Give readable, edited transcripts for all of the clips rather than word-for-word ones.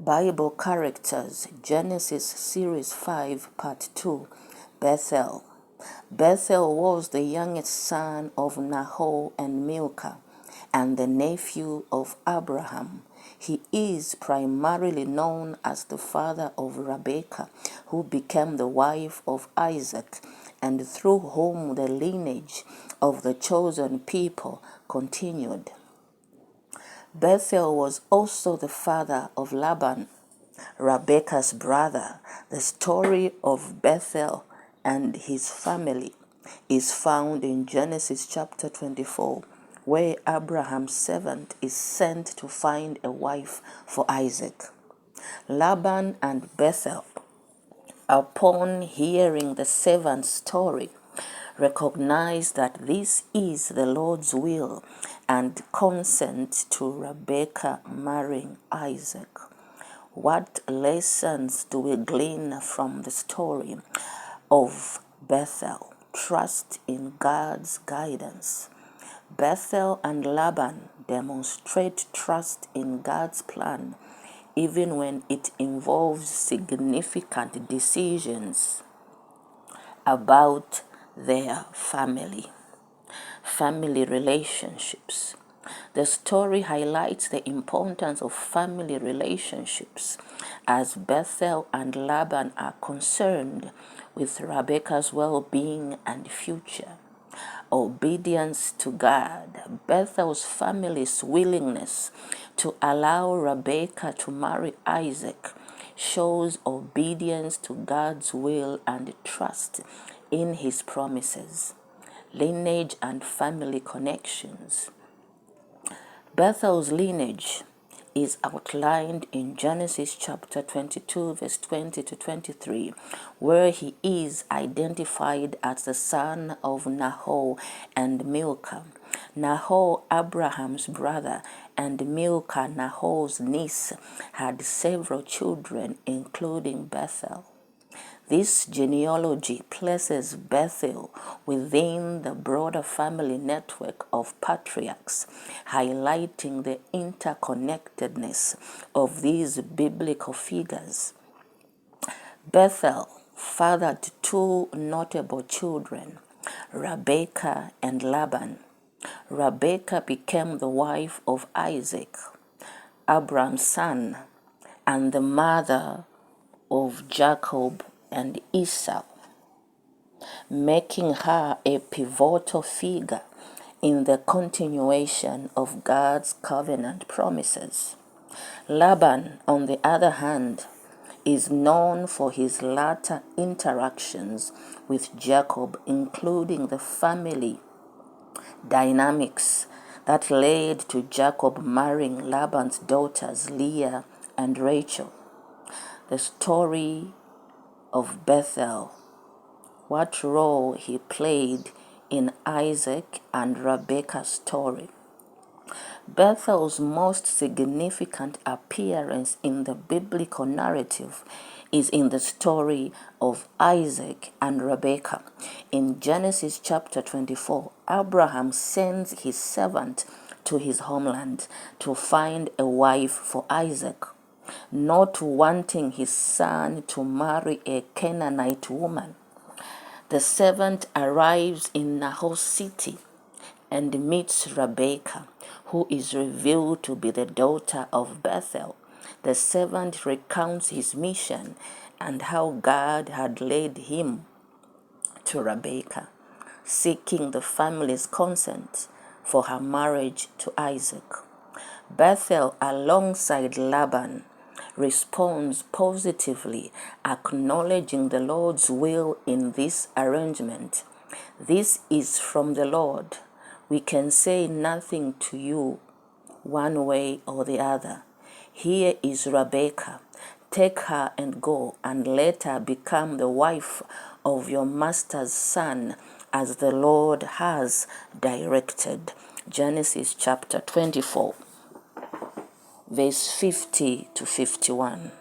Bible characters, Genesis Series 5, Part 2, Bethuel. Bethuel was the youngest son of Nahor and Milcah, and the nephew of Abraham. He is primarily known as the father of Rebekah, who became the wife of Isaac, and through whom the lineage of the chosen people continued. Bethuel was also the father of Laban, Rebekah's brother. The story of Bethuel and his family is found in Genesis chapter 24, where Abraham's servant is sent to find a wife for Isaac. Laban and Bethuel, upon hearing the servant's story, recognize that this is the Lord's will and consent to Rebekah marrying Isaac. What lessons do we glean from the story of Bethuel? Trust in God's guidance. Bethuel and Laban demonstrate trust in God's plan, even when it involves significant decisions about their family relationships. The story highlights the importance of family relationships as Bethuel and Laban are concerned with Rebekah's well-being and future. Obedience to God. Bethuel's family's willingness to allow Rebekah to marry Isaac shows obedience to God's will and trust in his promises. Lineage and family connections. Bethuel's lineage is outlined in Genesis chapter 22, verse 20 to 23, where he is identified as the son of Nahor and Milcah. Nahor, Abraham's brother, and Milcah, Nahor's niece, had several children, including Bethuel. This genealogy places Bethuel within the broader family network of patriarchs, highlighting the interconnectedness of these biblical figures. Bethuel fathered two notable children, Rebekah and Laban. Rebekah became the wife of Isaac, Abraham's son, and the mother of Jacob and Esau, making her a pivotal figure in the continuation of God's covenant promises. Laban, on the other hand, is known for his later interactions with Jacob, including the family dynamics that led to Jacob marrying Laban's daughters Leah and Rachel. The story of Bethuel, what role he played in Isaac and Rebekah's story. Bethuel's most significant appearance in the biblical narrative is in the story of Isaac and Rebekah. In Genesis chapter 24, Abraham sends his servant to his homeland to find a wife for Isaac, not wanting his son to marry a Canaanite woman. The servant arrives in Nahor's city and meets Rebekah, who is revealed to be the daughter of Bethuel. The servant recounts his mission and how God had led him to Rebekah, seeking the family's consent for her marriage to Isaac. Bethuel, alongside Laban, responds positively, acknowledging the Lord's will in this arrangement. This is from the Lord. We can say nothing to you one way or the other. Here is Rebekah. Take her and go, and let her become the wife of your master's son, as the Lord has directed. Genesis chapter 24. Verse 50 to 51.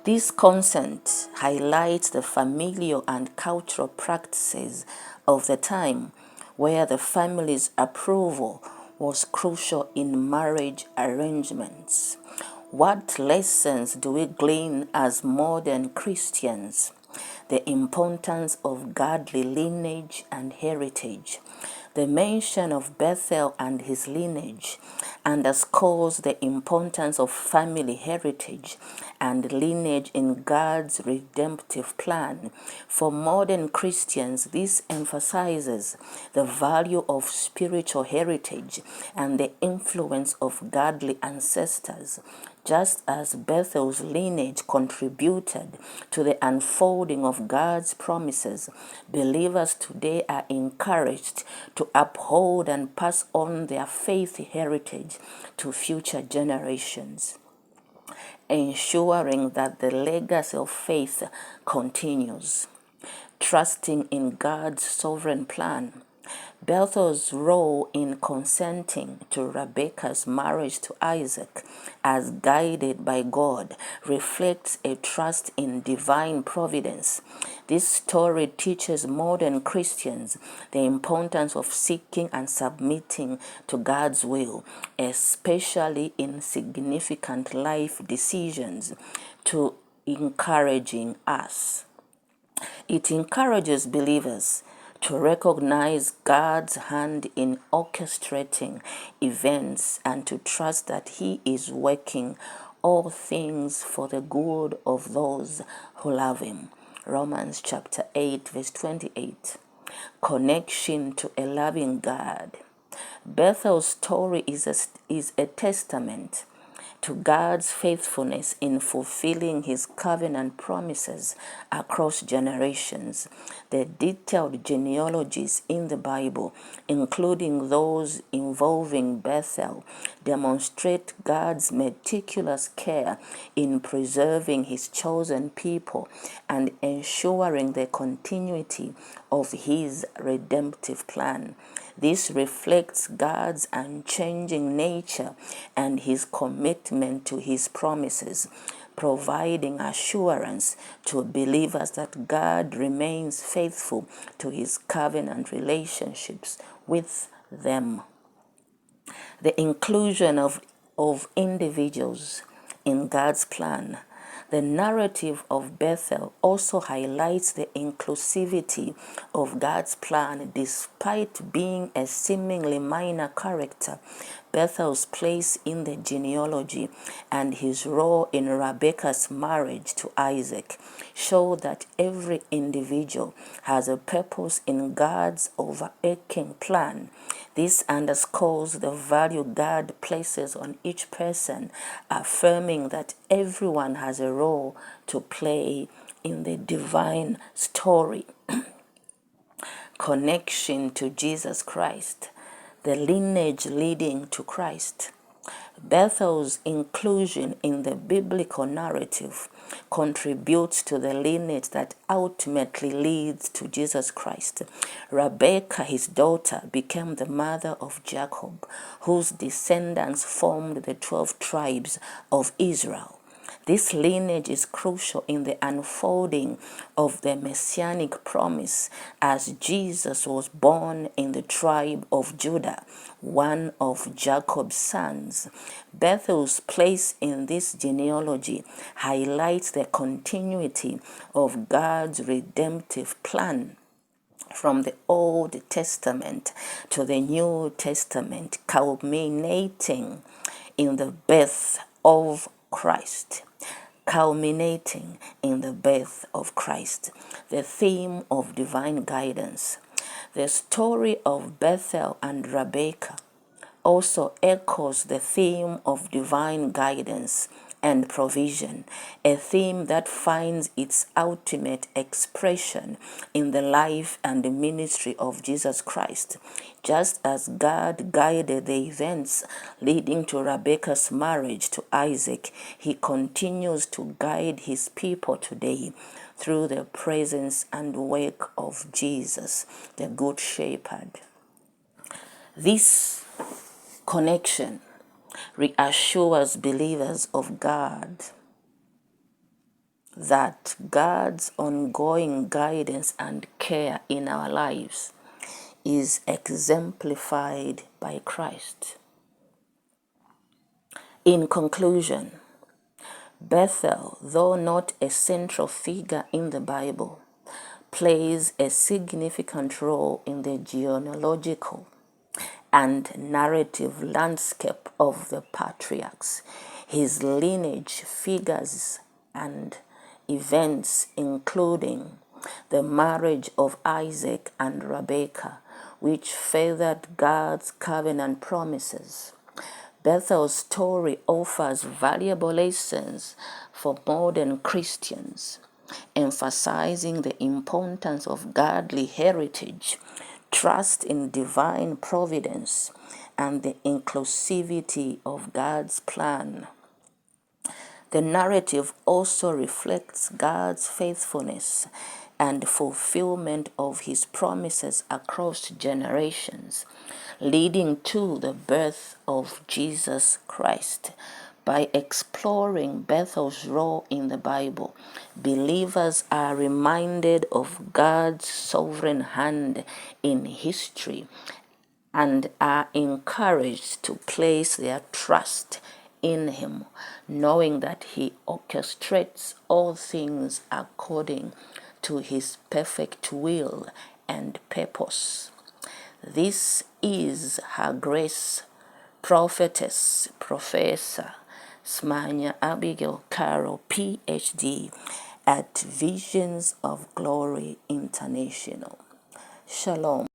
This consent highlights the familial and cultural practices of the time, where the family's approval was crucial in marriage arrangements. What lessons do we glean as modern Christians? The importance of godly lineage and heritage. The mention of Bethuel and his lineage underscores the importance of family heritage and lineage in God's redemptive plan. For modern Christians, this emphasizes the value of spiritual heritage and the influence of godly ancestors. Just as Bethuel's lineage contributed to the unfolding of God's promises, believers today are encouraged to uphold and pass on their faith heritage to future generations, ensuring that the legacy of faith continues. Trusting in God's sovereign plan. Bethuel's role in consenting to Rebekah's marriage to Isaac, as guided by God, reflects a trust in divine providence. This story teaches modern Christians the importance of seeking and submitting to God's will, especially in significant life decisions, to encouraging us. It encourages believers to recognize God's hand in orchestrating events and to trust that He is working all things for the good of those who love Him. Romans chapter 8, verse 28. Connection to a loving God. Bethuel's story is a testament to God's faithfulness in fulfilling His covenant promises across generations. The detailed genealogies in the Bible, including those involving Bethuel, demonstrate God's meticulous care in preserving His chosen people and ensuring the continuity of His redemptive plan. This reflects God's unchanging nature and His commitment to His promises, providing assurance to believers that God remains faithful to His covenant relationships with them. The inclusion of individuals in God's plan. The narrative of Bethuel also highlights the inclusivity of God's plan despite being a seemingly minor character. Bethuel's place in the genealogy and his role in Rebekah's marriage to Isaac show that every individual has a purpose in God's overarching plan. This underscores the value God places on each person, affirming that everyone has a role to play in the divine story. Connection to Jesus Christ, the lineage leading to Christ. Bethuel's inclusion in the biblical narrative contributes to the lineage that ultimately leads to Jesus Christ. Rebekah, his daughter, became the mother of Jacob, whose descendants formed the 12 tribes of Israel. This lineage is crucial in the unfolding of the messianic promise as Jesus was born in the tribe of Judah, one of Jacob's sons. Bethuel's place in this genealogy highlights the continuity of God's redemptive plan from the Old Testament to the New Testament, culminating in the birth of Christ. Culminating in the birth of Christ. The theme of divine guidance. The story of Bethuel and Rebekah also echoes the theme of divine guidance and provision, a theme that finds its ultimate expression in the life and the ministry of Jesus Christ. Just as God guided the events leading to Rebekah's marriage to Isaac, He continues to guide His people today through the presence and work of Jesus, the Good Shepherd. This connection reassures believers of God that God's ongoing guidance and care in our lives is exemplified by Christ. In conclusion, Bethuel, though not a central figure in the Bible, plays a significant role in the genealogical and narrative landscape of the patriarchs. His lineage figures and events, including the marriage of Isaac and Rebekah, which furthered God's covenant promises. Bethel's story offers valuable lessons for modern Christians, emphasizing the importance of godly heritage, trust in divine providence, and the inclusivity of God's plan. The narrative also reflects God's faithfulness and fulfillment of his promises across generations, leading to the birth of Jesus Christ. By exploring Bethel's role in the Bible, believers are reminded of God's sovereign hand in history and are encouraged to place their trust in him, knowing that he orchestrates all things according to his perfect will and purpose. This is Her Grace Prophetess Professor Smanya Abigail Carroll, PhD, at Visions of Glory International. Shalom.